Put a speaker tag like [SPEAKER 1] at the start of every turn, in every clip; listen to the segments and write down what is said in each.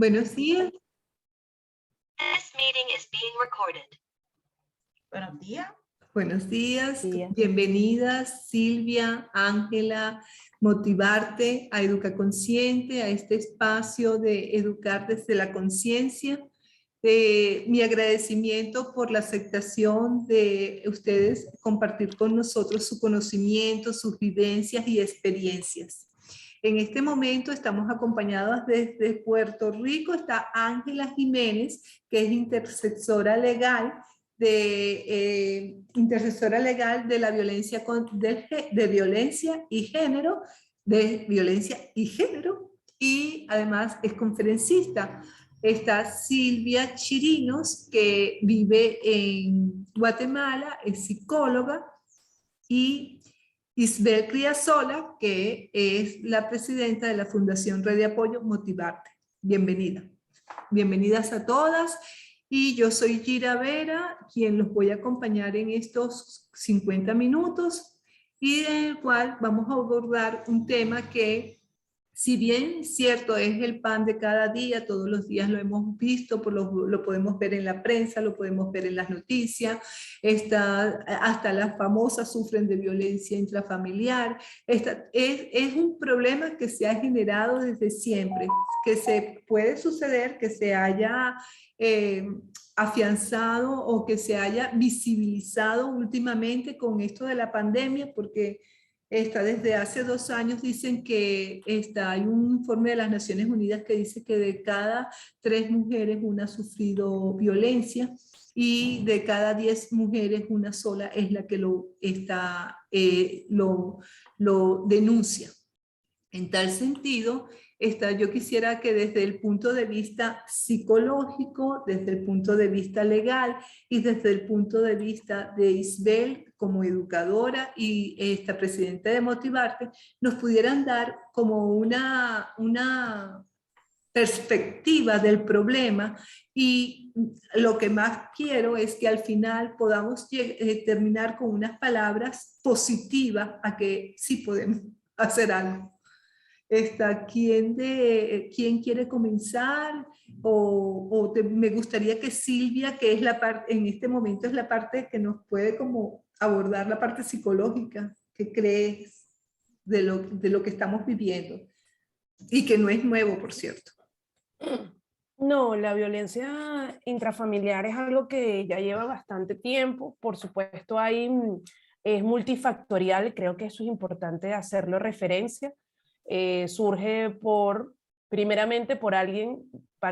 [SPEAKER 1] Buenos días.
[SPEAKER 2] This meeting is being recorded.
[SPEAKER 3] Buenos días.
[SPEAKER 1] Buenos días.
[SPEAKER 4] Sí.
[SPEAKER 1] Bienvenidas Silvia, Ángela, Motivarte a Educa Consciente, a este espacio de educar desde la conciencia. Mi agradecimiento por la aceptación de ustedes compartir con nosotros su conocimiento, sus vivencias y experiencias. En este momento estamos acompañados desde Puerto Rico, está Ángela Jiménez, que es intercesora legal de la violencia de violencia y género, y además es conferencista. Está Silvia Chirinos, que vive en Guatemala, es psicóloga, y Isbel Criasola, que es la presidenta de la Fundación Red de Apoyo Motivarte. Bienvenida. Bienvenidas a todas. Y yo soy Gira Vera, quien los voy a acompañar en estos 50 minutos y en el cual vamos a abordar un tema que, si bien cierto es el pan de cada día, todos los días lo hemos visto, lo podemos ver en la prensa, lo podemos ver en las noticias, hasta las famosas sufren de violencia intrafamiliar. Es un problema que se ha generado desde siempre, que se puede suceder que se haya afianzado o que se haya visibilizado últimamente con esto de la pandemia, porque desde hace 2 años dicen que hay un informe de las Naciones Unidas que dice que de cada 3 mujeres una ha sufrido violencia y de cada 10 mujeres una sola es la que lo denuncia. En tal sentido, yo quisiera que desde el punto de vista psicológico, desde el punto de vista legal y desde el punto de vista de Isbel como educadora y esta presidenta de Motivarte, nos pudieran dar como una perspectiva del problema, y lo que más quiero es que al final podamos terminar con unas palabras positivas a que sí podemos hacer algo. ¿Quién quiere comenzar? Me gustaría que Silvia, que es en este momento es la parte que nos puede como abordar la parte psicológica. ¿Qué crees de lo que estamos viviendo? Y que no es nuevo, por cierto.
[SPEAKER 4] No, la violencia intrafamiliar es algo que ya lleva bastante tiempo. Por supuesto, es multifactorial, creo que eso es importante hacerlo referencia. Surge primeramente por alguien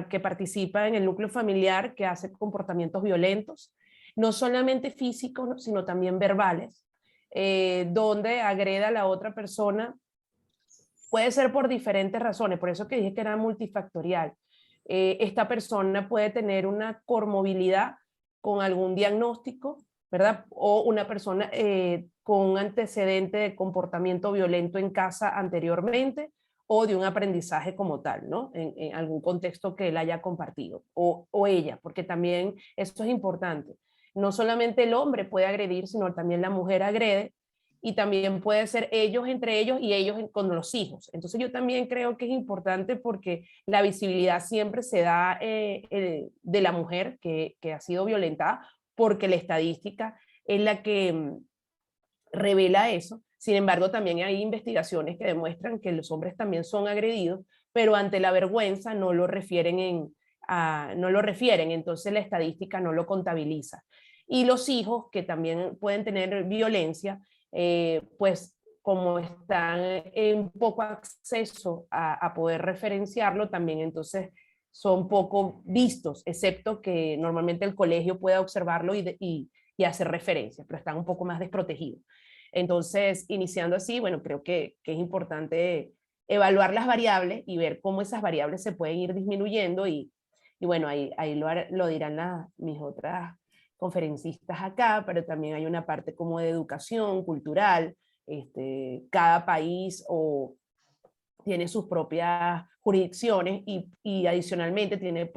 [SPEAKER 4] que participa en el núcleo familiar que hace comportamientos violentos, no solamente físicos, sino también verbales, donde agreda a la otra persona. Puede ser por diferentes razones, por eso que dije que era multifactorial. Esta persona puede tener una comorbilidad con algún diagnóstico, ¿verdad? O una persona con un antecedente de comportamiento violento en casa anteriormente, o de un aprendizaje como tal, ¿no? En algún contexto que él haya compartido, o ella, porque también esto es importante. No solamente el hombre puede agredir, sino también la mujer agrede, y también puede ser ellos entre ellos y ellos con los hijos. Entonces yo también creo que es importante porque la visibilidad siempre se da de la mujer que ha sido violentada, porque la estadística es la que revela eso. Sin embargo, también hay investigaciones que demuestran que los hombres también son agredidos, pero ante la vergüenza no lo refieren, entonces la estadística no lo contabiliza. Y los hijos que también pueden tener violencia, pues como están en poco acceso a poder referenciarlo, también entonces son poco vistos, excepto que normalmente el colegio pueda observarlo y hacer referencia, pero están un poco más desprotegidos. Entonces, iniciando así, bueno, creo que es importante evaluar las variables y ver cómo esas variables se pueden ir disminuyendo, y bueno, ahí lo dirán mis otras conferencistas acá, pero también hay una parte como de educación cultural. Cada país tiene sus propias jurisdicciones y adicionalmente tiene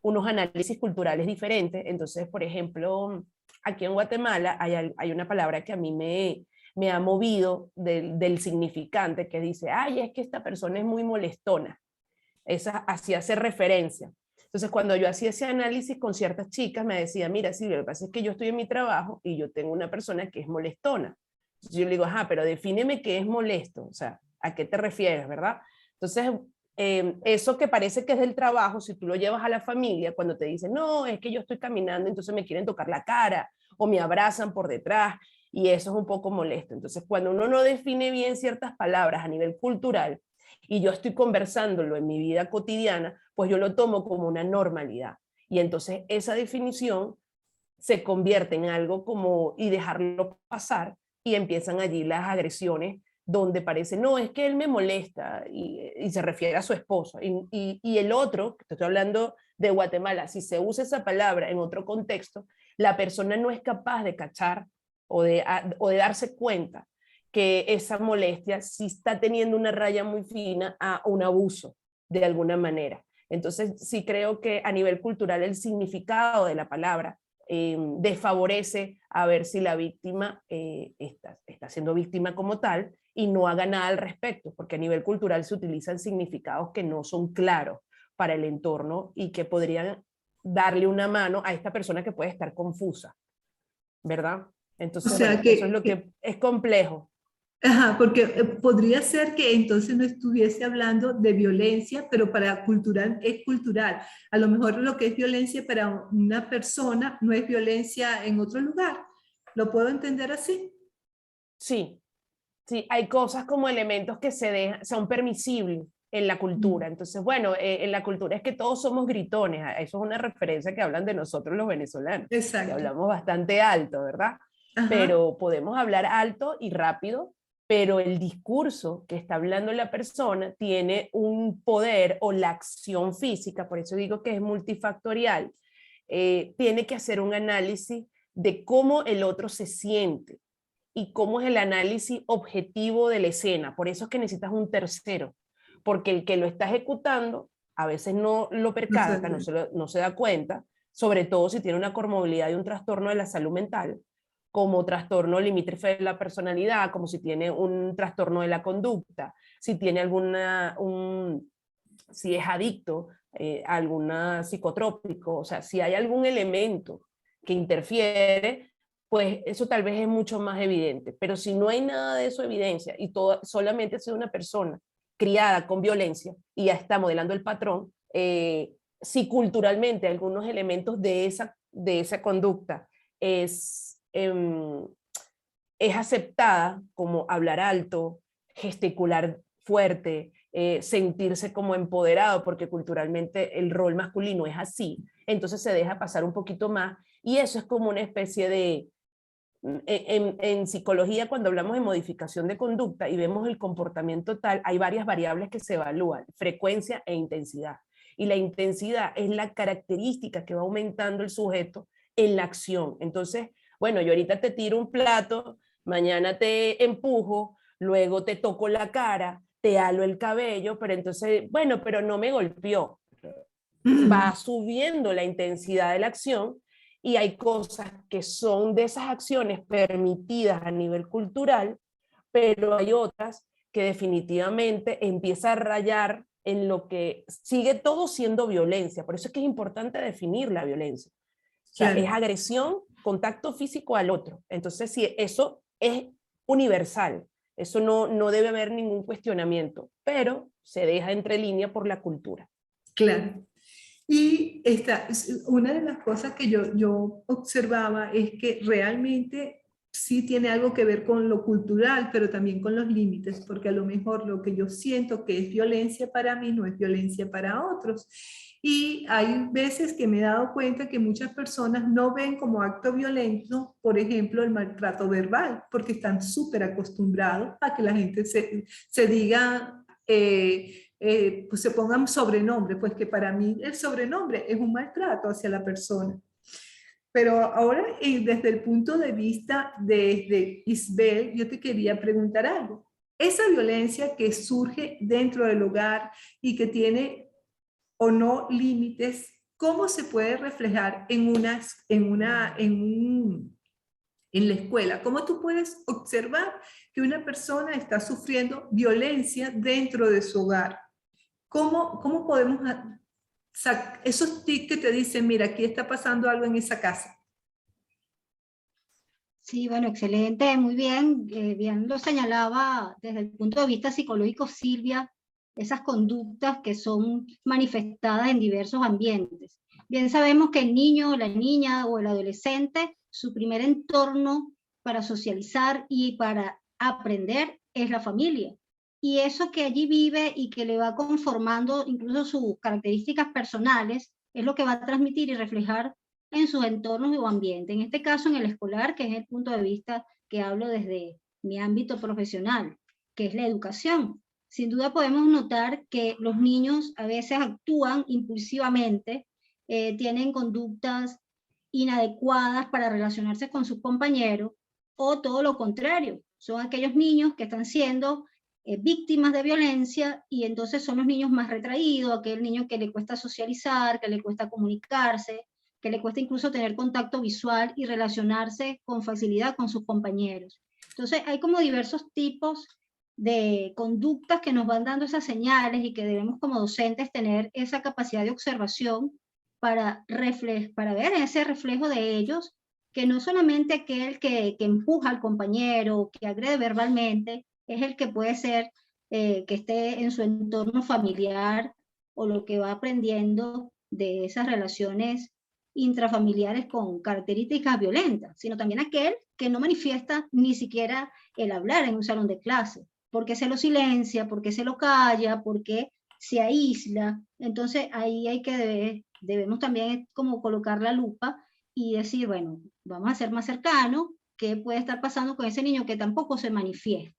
[SPEAKER 4] unos análisis culturales diferentes. Entonces, por ejemplo, aquí en Guatemala hay una palabra que a mí me ha movido del significante, que dice, ay, es que esta persona es muy molestona. así hace referencia. Entonces, cuando yo hacía ese análisis con ciertas chicas, me decía, mira, Silvia, lo que pasa es que yo estoy en mi trabajo y yo tengo una persona que es molestona. Entonces, yo le digo, ajá, pero defíneme qué es molesto, o sea, ¿a qué te refieres, verdad? Entonces, eso que parece que es del trabajo, si tú lo llevas a la familia, cuando te dicen, no, es que yo estoy caminando, entonces me quieren tocar la cara o me abrazan por detrás, y eso es un poco molesto. Entonces, cuando uno no define bien ciertas palabras a nivel cultural, y yo estoy conversándolo en mi vida cotidiana, pues yo lo tomo como una normalidad. Y entonces esa definición se convierte en algo como y dejarlo pasar, y empiezan allí las agresiones donde parece, no, es que él me molesta, y se refiere a su esposo. Y el otro, te estoy hablando de Guatemala, si se usa esa palabra en otro contexto, la persona no es capaz de cachar o de darse cuenta que esa molestia sí está teniendo una raya muy fina a un abuso de alguna manera. Entonces sí creo que a nivel cultural el significado de la palabra desfavorece a ver si la víctima está siendo víctima como tal y no haga nada al respecto, porque a nivel cultural se utilizan significados que no son claros para el entorno y que podrían darle una mano a esta persona que puede estar confusa, ¿verdad?
[SPEAKER 1] O
[SPEAKER 4] Entonces,
[SPEAKER 1] sea
[SPEAKER 4] bueno, eso es lo que es complejo.
[SPEAKER 1] ajá, porque podría ser que entonces no estuviese hablando de violencia, pero para cultural es cultural. A lo mejor lo que es violencia para una persona no es violencia en otro lugar. ¿Lo puedo entender así?
[SPEAKER 4] Sí, sí, hay cosas como elementos que son permisibles en la
[SPEAKER 1] Mm,
[SPEAKER 4] cultura. Entonces, bueno, en la cultura es que todos somos gritones. Eso es una referencia que hablan de nosotros los venezolanos, que
[SPEAKER 1] exacto.
[SPEAKER 4] hablamos bastante alto, ¿verdad?
[SPEAKER 1] Ajá,
[SPEAKER 4] Pero podemos hablar alto y rápido, pero el discurso que está hablando la persona tiene un poder, o la acción física, por eso digo que es multifactorial, tiene que hacer un análisis de cómo el otro se siente y cómo es el análisis objetivo de la escena. Por eso es que necesitas un tercero, porque el que lo está ejecutando a veces no lo
[SPEAKER 1] no
[SPEAKER 4] percata,
[SPEAKER 1] sé.
[SPEAKER 4] no se da cuenta, sobre todo si tiene una comorbilidad y un trastorno de la salud mental, como trastorno limítrofe de la personalidad, como si tiene un trastorno de la conducta, si tiene si es adicto a alguna psicotrópico, o sea, si hay algún elemento que interfiere, pues eso tal vez es mucho más evidente. Pero si no hay nada de eso evidencia y solamente ha sido una persona criada con violencia y ya está modelando el patrón, si culturalmente algunos elementos de esa conducta es aceptada, como hablar alto, gesticular fuerte, sentirse como empoderado, porque culturalmente el rol masculino es así, entonces se deja pasar un poquito más, y eso es como una especie de, en psicología, cuando hablamos de modificación de conducta y vemos el comportamiento tal, hay varias variables que se evalúan, frecuencia e intensidad. Y la intensidad es la característica que va aumentando el sujeto en la acción. Entonces, bueno, yo ahorita te tiro un plato, mañana te empujo, luego te toco la cara, te halo el cabello, pero entonces, bueno, pero no me golpeó. Va subiendo la intensidad de la acción, y hay cosas que son de esas acciones permitidas a nivel cultural, pero hay otras que definitivamente empieza a rayar en lo que sigue todo siendo violencia. Por eso es que es importante definir la violencia. O sea, es
[SPEAKER 1] Claro.
[SPEAKER 4] agresión, contacto físico al otro. Entonces, sí, eso es universal. Eso no debe haber ningún cuestionamiento, pero se deja entre línea por la cultura.
[SPEAKER 1] Claro. Y una de las cosas que yo observaba es que realmente sí tiene algo que ver con lo cultural, pero también con los límites, porque a lo mejor lo que yo siento que es violencia para mí no es violencia para otros. Y hay veces que me he dado cuenta que muchas personas no ven como acto violento, por ejemplo, el maltrato verbal, porque están súper acostumbrados a que la gente se diga... pues se pongan sobrenombre, pues que para mí el sobrenombre es un maltrato hacia la persona. Pero ahora, desde el punto de vista de Isabel, yo te quería preguntar algo. Esa violencia que surge dentro del hogar y que tiene o no límites, ¿cómo se puede reflejar en la escuela? ¿Cómo tú puedes observar que una persona está sufriendo violencia dentro de su hogar? ¿Cómo podemos esos tics que te dicen, mira, aquí está pasando algo en esa casa?
[SPEAKER 5] Sí, bueno, excelente, muy bien. Bien lo señalaba desde el punto de vista psicológico Silvia, esas conductas que son manifestadas en diversos ambientes. Bien sabemos que el niño, la niña o el adolescente, su primer entorno para socializar y para aprender es la familia. Y eso que allí vive y que le va conformando incluso sus características personales es lo que va a transmitir y reflejar en sus entornos o ambiente. En este caso, en el escolar, que es el punto de vista que hablo desde mi ámbito profesional, que es la educación. Sin duda podemos notar que los niños a veces actúan impulsivamente, tienen conductas inadecuadas para relacionarse con sus compañeros, o todo lo contrario, son aquellos niños que están siendo víctimas de violencia y entonces son los niños más retraídos, aquel niño que le cuesta socializar, que le cuesta comunicarse, que le cuesta incluso tener contacto visual y relacionarse con facilidad con sus compañeros. Entonces hay como diversos tipos de conductas que nos van dando esas señales y que debemos como docentes tener esa capacidad de observación para ver ese reflejo de ellos, que no solamente aquel que empuja al compañero, que agrede verbalmente, es el que puede ser que esté en su entorno familiar o lo que va aprendiendo de esas relaciones intrafamiliares con características violentas, sino también aquel que no manifiesta ni siquiera el hablar en un salón de clase, porque se lo silencia, porque se lo calla, porque se aísla. Entonces ahí debemos también como colocar la lupa y decir, bueno, vamos a ser más cercanos, qué puede estar pasando con ese niño que tampoco se manifiesta.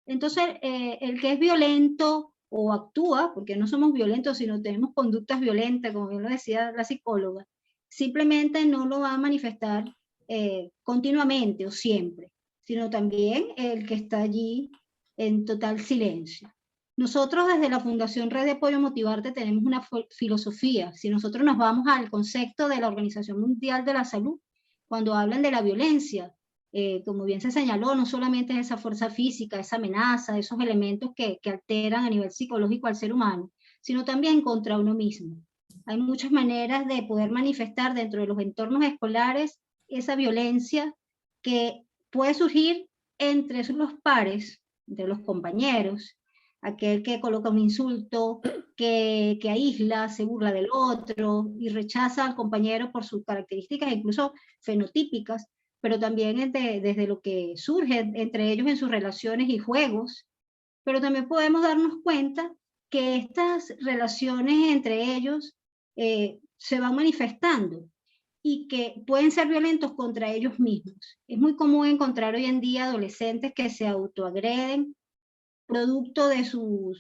[SPEAKER 5] Entonces, el que es violento o actúa, porque no somos violentos, sino tenemos conductas violentas, como bien lo decía la psicóloga, simplemente no lo va a manifestar continuamente o siempre, sino también el que está allí en total silencio. Nosotros desde la Fundación Red de Apoyo Motivarte tenemos una filosofía. Si nosotros nos vamos al concepto de la Organización Mundial de la Salud, cuando hablan de la violencia, como bien se señaló, no solamente es esa fuerza física, esa amenaza, esos elementos que alteran a nivel psicológico al ser humano, sino también contra uno mismo. Hay muchas maneras de poder manifestar dentro de los entornos escolares esa violencia que puede surgir entre los pares, entre los compañeros, aquel que coloca un insulto, que aísla, se burla del otro y rechaza al compañero por sus características incluso fenotípicas, pero también desde lo que surge entre ellos en sus relaciones y juegos. Pero también podemos darnos cuenta que estas relaciones entre ellos se van manifestando y que pueden ser violentos contra ellos mismos. Es muy común encontrar hoy en día adolescentes que se autoagreden producto de su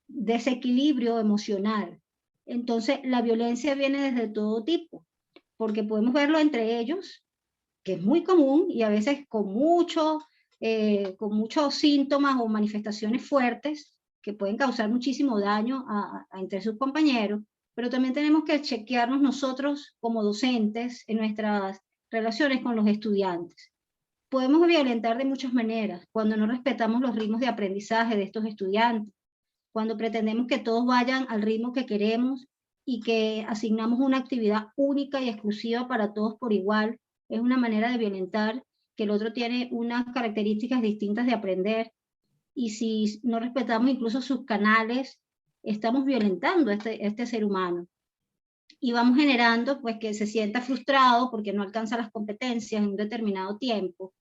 [SPEAKER 5] desequilibrio emocional. Entonces, la violencia viene desde todo tipo, porque podemos verlo entre ellos, que es muy común y a veces con muchos síntomas o manifestaciones fuertes que pueden causar muchísimo daño entre sus compañeros, pero también tenemos que chequearnos nosotros como docentes en nuestras relaciones con los estudiantes. Podemos violentar de muchas maneras, cuando no respetamos los ritmos de aprendizaje de estos estudiantes, cuando pretendemos que todos vayan al ritmo que queremos y que asignamos una actividad única y exclusiva para todos por igual, es una manera de violentar, que el otro tiene unas características distintas de aprender, y si no respetamos incluso sus canales, estamos violentando a este ser humano. Y vamos generando pues que se sienta frustrado porque no alcanza las competencias en un determinado tiempo,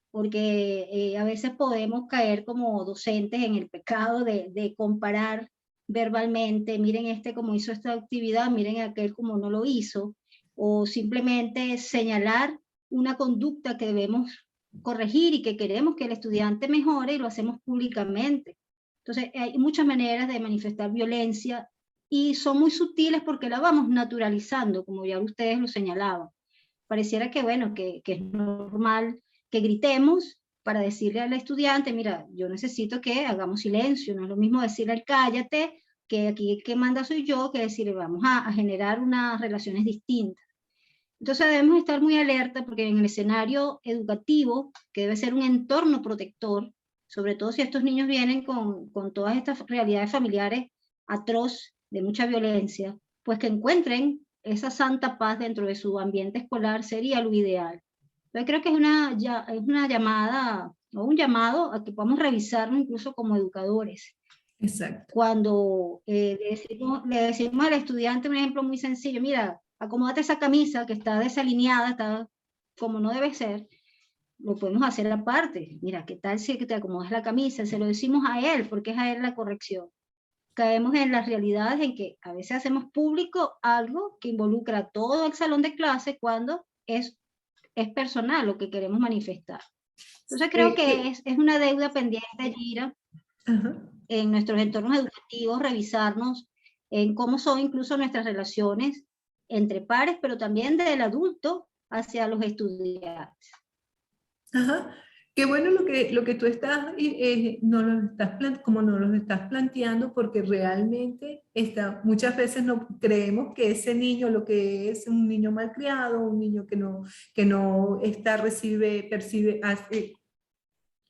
[SPEAKER 5] porque a veces podemos caer como docentes en el pecado de comparar verbalmente, miren este como hizo esta actividad, miren aquel como no lo hizo, o simplemente señalar una conducta que debemos corregir y que queremos que el estudiante mejore y lo hacemos públicamente. Entonces hay muchas maneras de manifestar violencia y son muy sutiles porque la vamos naturalizando, como ya ustedes lo señalaban. Pareciera que, bueno, que es normal que gritemos para decirle al estudiante, mira, yo necesito que hagamos silencio, no es lo mismo decirle al cállate, que aquí el que manda soy yo, que decirle vamos a generar unas relaciones distintas. Entonces debemos estar muy alerta porque en el escenario educativo, que debe ser un entorno protector, sobre todo si estos niños vienen con todas estas realidades familiares atroz, de mucha violencia, pues que encuentren esa santa paz dentro de su ambiente escolar sería lo ideal. Yo creo que es una llamada o un llamado a que podamos revisarnos incluso como educadores.
[SPEAKER 1] Exacto.
[SPEAKER 5] Cuando le decimos al estudiante un ejemplo muy sencillo, mira, acomódate esa camisa que está desalineada, está como no debe ser, lo podemos hacer aparte. Mira, ¿qué tal si que te acomodas la camisa? Se lo decimos a él, porque es a él la corrección. Caemos en las realidades en que a veces hacemos público algo que involucra a todo el salón de clase cuando es personal lo que queremos manifestar. Entonces creo que es una deuda pendiente, Gira, en nuestros entornos educativos, revisarnos en cómo son incluso nuestras relaciones entre pares, pero también del adulto hacia los estudiantes.
[SPEAKER 1] Ajá. Qué bueno lo que tú estás, como nos lo estás planteando, porque realmente muchas veces no creemos que ese niño lo que es un niño malcriado, un niño que no percibe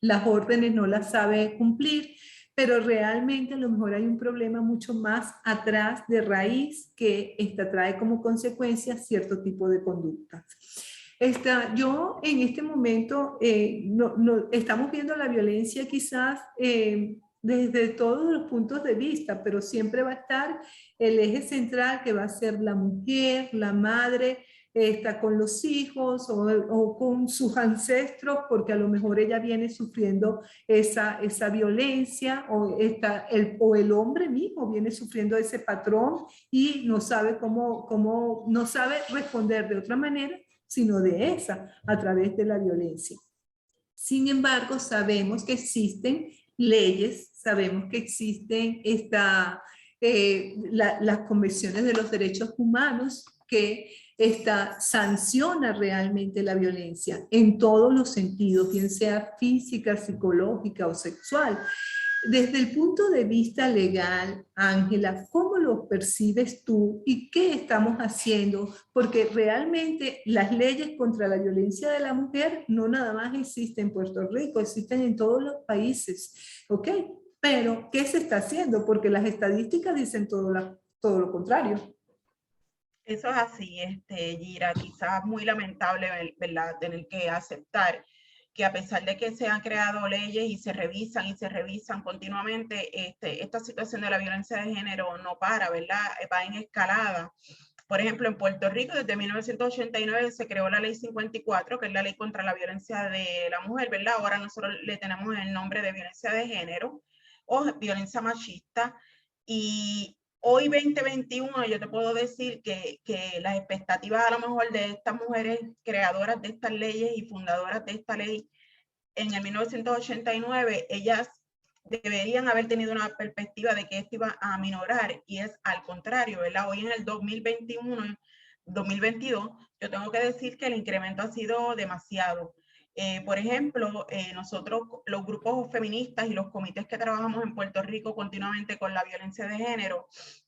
[SPEAKER 1] las órdenes, no las sabe cumplir, pero realmente a lo mejor hay un problema mucho más atrás de raíz que trae como consecuencia cierto tipo de conductas. Yo en este momento estamos viendo la violencia quizás desde todos los puntos de vista, pero siempre va a estar el eje central que va a ser la mujer, la madre, está con los hijos o con sus ancestros, porque a lo mejor ella viene sufriendo esa violencia, o el hombre mismo viene sufriendo ese patrón y no sabe no sabe responder de otra manera, sino de esa, a través de la violencia. Sin embargo, sabemos que existen leyes, sabemos que existen las convenciones de los derechos humanos que sanciona realmente la violencia en todos los sentidos, bien sea física, psicológica o sexual. Desde el punto de vista legal, Ángela, ¿cómo lo percibes tú y qué estamos haciendo? Porque realmente las leyes contra la violencia de la mujer no nada más existen en Puerto Rico, existen en todos los países, ¿ok? Pero, ¿qué se está haciendo? Porque las estadísticas dicen todo lo contrario.
[SPEAKER 3] Eso es así, Gira, quizás muy lamentable, ¿verdad?, tener que aceptar que a pesar de que se han creado leyes y se revisan continuamente, esta situación de la violencia de género no para, ¿verdad? Va en escalada. Por ejemplo, en Puerto Rico, desde 1989 se creó la Ley 54, que es la ley contra la violencia de la mujer, ¿verdad? Ahora nosotros le tenemos el nombre de violencia de género o violencia machista. Y hoy 2021 yo te puedo decir que las expectativas a lo mejor de estas mujeres creadoras de estas leyes y fundadoras de esta ley en el 1989, ellas deberían haber tenido una perspectiva de que esto iba a aminorar, y es al contrario, ¿verdad? Hoy en el 2021, 2022, yo tengo que decir que el incremento ha sido demasiado. Por ejemplo, nosotros, los grupos feministas y los comités que trabajamos en Puerto Rico continuamente con la violencia de género,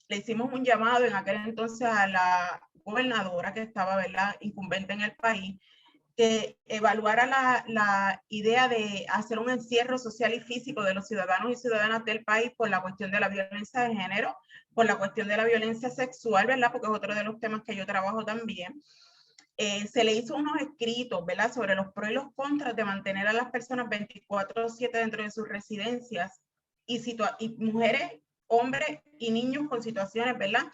[SPEAKER 3] le hicimos un llamado en aquel entonces a la gobernadora que estaba, ¿verdad?, incumbente en el país, que evaluara la idea de hacer un encierro social y físico de los ciudadanos y ciudadanas del país por la cuestión de la violencia de género, por la cuestión de la violencia sexual, ¿verdad?, porque es otro de los temas que yo trabajo también. Se le hizo unos escritos, ¿verdad?, sobre los pros y los contras de mantener a las personas 24/7 dentro de sus residencias y mujeres, hombres y niños con situaciones, ¿verdad?,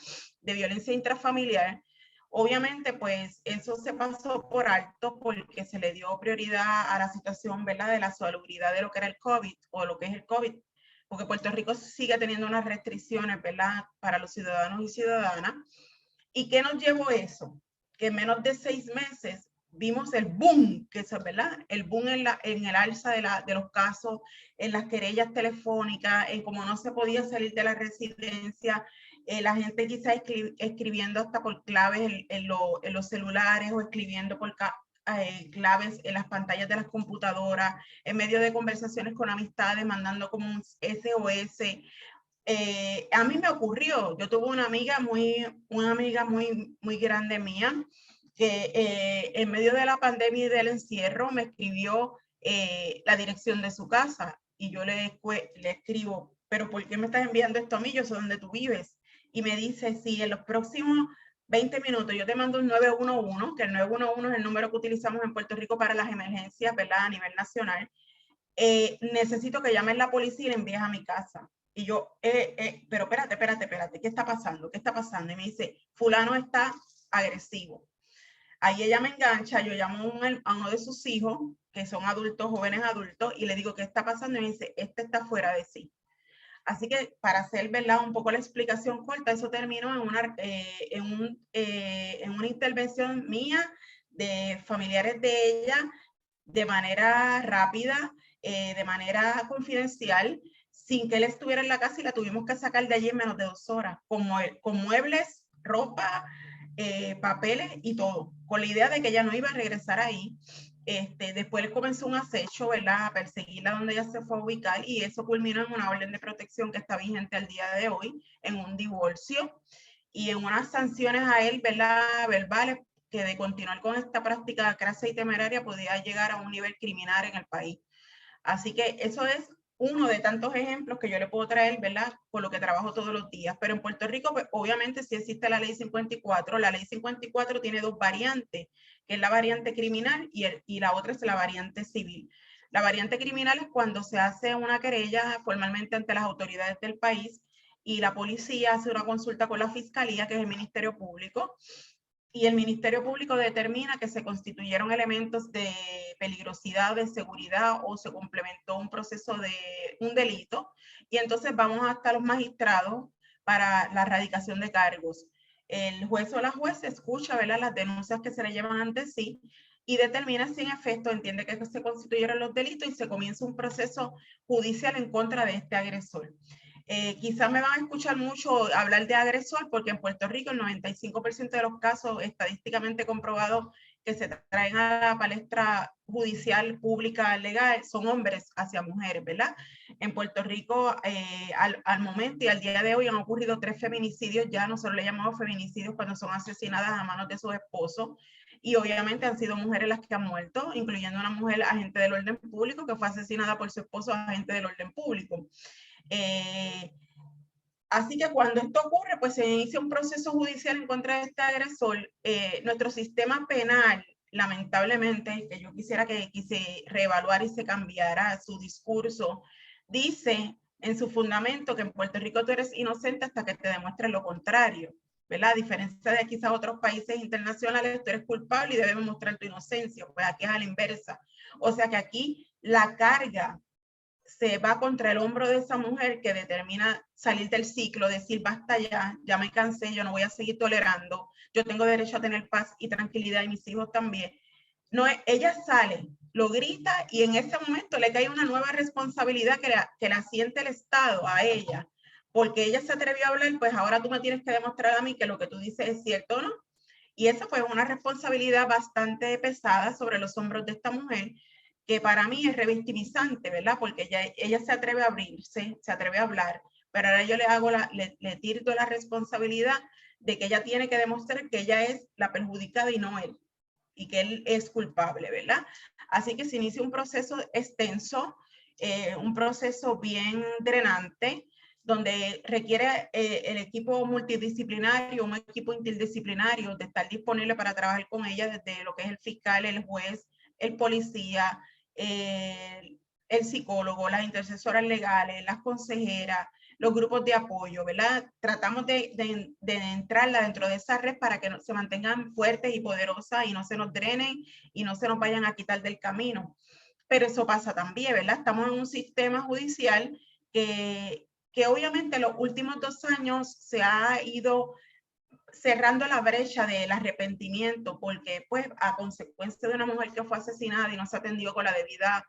[SPEAKER 3] de violencia intrafamiliar. Obviamente, pues eso se pasó por alto porque se le dio prioridad a la situación, ¿verdad?, de la salubridad de lo que era el COVID o lo que es el COVID, porque Puerto Rico sigue teniendo unas restricciones, ¿verdad?, para los ciudadanos y ciudadanas. ¿Y qué nos llevó eso? Que en menos de 6 meses vimos el boom, que es, ¿verdad?, el boom en el alza de los casos, en las querellas telefónicas, en cómo no se podía salir de la residencia, la gente quizá escribiendo hasta por claves en los celulares o escribiendo por claves en las pantallas de las computadoras, en medio de conversaciones con amistades, mandando como un SOS. A mí me ocurrió, yo tuve una amiga muy grande mía que en medio de la pandemia y del encierro me escribió la dirección de su casa, y yo le escribo, pero ¿por qué me estás enviando esto a mí? Yo sé dónde tú vives. Y me dice, si en los próximos 20 minutos yo te mando un 911, que el 911 es el número que utilizamos en Puerto Rico para las emergencias, ¿verdad? A nivel nacional. Necesito que llames la policía y la envíes a mi casa. Y yo, pero espérate, ¿qué está pasando? ¿Qué está pasando? Y me dice, fulano está agresivo. Ahí ella me engancha, yo llamo a uno de sus hijos, que son adultos, jóvenes adultos, y le digo, ¿qué está pasando? Y me dice, este está fuera de sí. Así que para hacer, ¿verdad?, un poco la explicación corta, eso terminó en una intervención mía de familiares de ella, de manera rápida, de manera confidencial, sin que él estuviera en la casa, y la tuvimos que sacar de allí en menos de 2 horas, con muebles, ropa, papeles y todo, con la idea de que ella no iba a regresar ahí. Después comenzó un acecho, ¿verdad?, a perseguirla donde ella se fue a ubicar, y eso culminó en una orden de protección que está vigente al día de hoy, en un divorcio y en unas sanciones a él, ¿verdad?, verbales, que de continuar con esta práctica crasa y temeraria podía llegar a un nivel criminal en el país. Así que eso es uno de tantos ejemplos que yo le puedo traer, ¿verdad?, por lo que trabajo todos los días. Pero en Puerto Rico, pues, obviamente sí existe la ley 54. La ley 54 tiene 2 variantes, que es la variante criminal y la otra es la variante civil. La variante criminal es cuando se hace una querella formalmente ante las autoridades del país y la policía hace una consulta con la fiscalía, que es el Ministerio Público, y el Ministerio Público determina que se constituyeron elementos de peligrosidad, de seguridad, o se complementó un proceso de un delito, y entonces vamos hasta los magistrados para la erradicación de cargos. El juez o la juez escucha, ¿verdad?, las denuncias que se le llevan ante sí y determina si en efecto entiende que se constituyeron los delitos, y se comienza un proceso judicial en contra de este agresor. Quizás me van a escuchar mucho hablar de agresor, porque en Puerto Rico el 95% de los casos estadísticamente comprobados que se traen a la palestra judicial, pública, legal, son hombres hacia mujeres, ¿verdad? En Puerto Rico, al momento y al día de hoy, han ocurrido 3 feminicidios, ya nosotros le llamamos feminicidios cuando son asesinadas a manos de sus esposos, y obviamente han sido mujeres las que han muerto, incluyendo una mujer agente del orden público que fue asesinada por su esposo agente del orden público. Así que cuando esto ocurre, pues se inicia un proceso judicial en contra de este agresor. Nuestro sistema penal, lamentablemente, que yo quisiera que se reevaluara y se cambiara su discurso, dice en su fundamento que en Puerto Rico tú eres inocente hasta que te demuestres lo contrario, ¿verdad? A diferencia de quizás otros países internacionales, tú eres culpable y debes mostrar tu inocencia. Pues aquí es a la inversa. O sea que aquí la carga se va contra el hombro de esa mujer que determina salir del ciclo, decir basta ya me cansé, yo no voy a seguir tolerando, yo tengo derecho a tener paz y tranquilidad, y mis hijos también. No, ella sale, lo grita, y en ese momento le cae una nueva responsabilidad que la siente el Estado a ella, porque ella se atrevió a hablar, pues ahora tú me tienes que demostrar a mí que lo que tú dices es cierto, ¿no? Y esa fue una responsabilidad bastante pesada sobre los hombros de esta mujer, que para mí es revictimizante, ¿verdad? Porque ella se atreve a abrirse, se atreve a hablar, pero ahora yo le tiro la responsabilidad de que ella tiene que demostrar que ella es la perjudicada y no él, y que él es culpable, ¿verdad? Así que se inicia un proceso extenso, un proceso bien drenante, donde requiere el equipo multidisciplinario, un equipo interdisciplinario, de estar disponible para trabajar con ella, desde lo que es el fiscal, el juez, el policía, el psicólogo, las intercesoras legales, las consejeras, los grupos de apoyo, ¿verdad? Tratamos de entrarla dentro de esa red para que se mantengan fuertes y poderosas y no se nos drenen y no se nos vayan a quitar del camino. Pero eso pasa también, ¿verdad? Estamos en un sistema judicial que obviamente en los últimos 2 años se ha ido cerrando la brecha del arrepentimiento, porque pues a consecuencia de una mujer que fue asesinada y no se atendió con la debida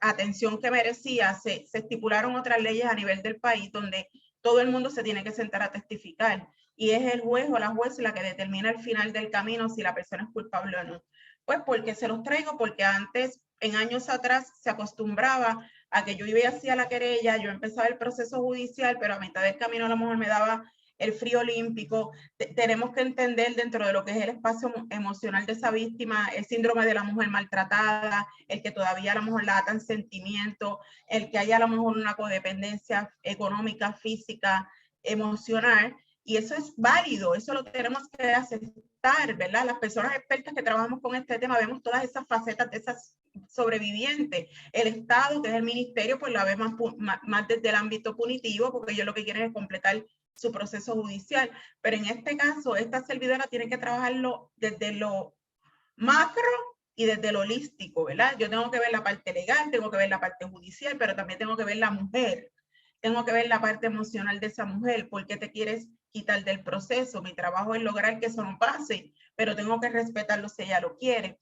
[SPEAKER 3] atención que merecía, se estipularon otras leyes a nivel del país donde todo el mundo se tiene que sentar a testificar, y es el juez o la juez la que determina al final del camino si la persona es culpable o no. Pues porque se los traigo, porque antes, en años atrás, se acostumbraba a que yo iba y hacía la querella, yo empezaba el proceso judicial, pero a mitad del camino a lo mejor me daba el frío olímpico. Tenemos que entender dentro de lo que es el espacio emocional de esa víctima, el síndrome de la mujer maltratada, el que todavía a lo mejor la atan sentimientos, el que haya a lo mejor una codependencia económica, física, emocional, y eso es válido, eso lo tenemos que aceptar, ¿verdad? Las personas expertas que trabajamos con este tema vemos todas esas facetas de esas sobrevivientes. El Estado, que es el ministerio, pues la ve más desde el ámbito punitivo, porque ellos lo que quieren es completar su proceso judicial. Pero en este caso, esta servidora tiene que trabajarlo desde lo macro y desde lo holístico, ¿verdad? Yo tengo que ver la parte legal, tengo que ver la parte judicial, pero también tengo que ver la mujer. Tengo que ver la parte emocional de esa mujer, por qué te quieres quitar del proceso. Mi trabajo es lograr que eso no pase, pero tengo que respetarlo si ella lo quiere.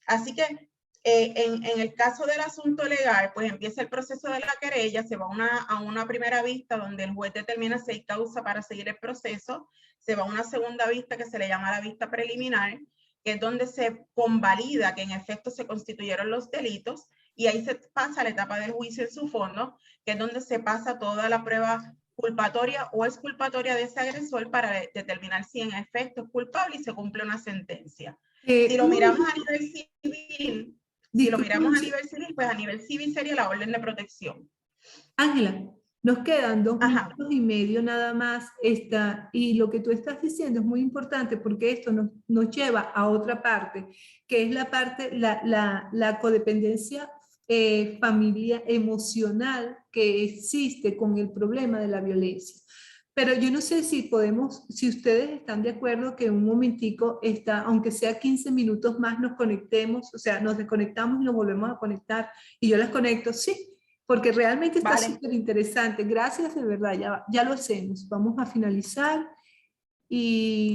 [SPEAKER 3] Así que en el caso del asunto legal, pues empieza el proceso de la querella, se va a una primera vista donde el juez determina si hay causa para seguir el proceso, se va a una segunda vista que se le llama la vista preliminar, que es donde se convalida que en efecto se constituyeron los delitos, y ahí se pasa a la etapa del juicio en su fondo, que es donde se pasa toda la prueba culpatoria o exculpatoria de ese agresor para determinar si en efecto es culpable y se cumple una sentencia. Si lo miramos a nivel civil, pues a nivel civil sería la orden de protección.
[SPEAKER 1] Ángela, nos quedan 2 minutos y medio nada más, y lo que tú estás diciendo es muy importante porque esto nos lleva a otra parte, que es la parte, la codependencia familiar, emocional que existe con el problema de la violencia. Pero yo no sé si si ustedes están de acuerdo que un momentico, aunque sea 15 minutos más, nos conectemos, o sea, nos desconectamos y nos volvemos a conectar, y yo las conecto, sí, porque realmente está súper interesante. Gracias, de verdad, ya lo hacemos. Vamos a finalizar y